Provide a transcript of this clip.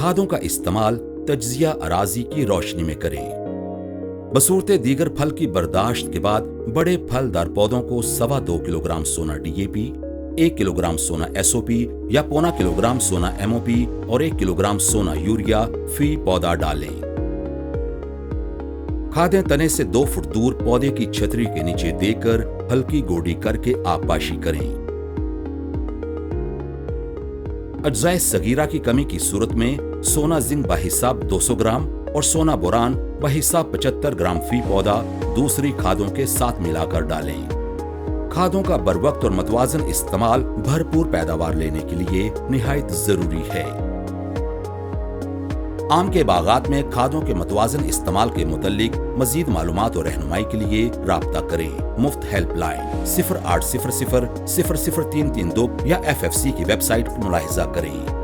खादों का इस्तेमाल तज्जिया अराजी की रोशनी में करें। बसूरत दीगर फल की बर्दाश्त के बाद बड़े फलदार पौधों को 2.25 किलोग्राम सोना DAP, 1 किलोग्राम सोना SOP या 0.25 किलोग्राम सोना MOP और 1 किलोग्राम सोना यूरिया फी पौधा डालें। खादें तने से 2 फुट दूर पौधे की छतरी के नीचे देकर हल्की गोडी करके आबपाशी करें। अज्जाए सगीरा की कमी की सूरत में सोना जिंक बहिसाब 200 ग्राम और सोना बोरान बहिसाब 75 ग्राम फी पौधा दूसरी खादों के साथ मिलाकर डालें। खादों का बरवक्त और मतवाजन इस्तेमाल भरपूर पैदावार लेने के लिए निहायत जरूरी है। आम के बागात में खादों के मतवाजन इस्तेमाल के मुतल्लिक मजीद मालूमात और रहनुमाई के लिए राब्ता करें। मुफ्त हेल्पलाइन 0800 00332 या FFC की वेबसाइट पर मुलाहिजा करें।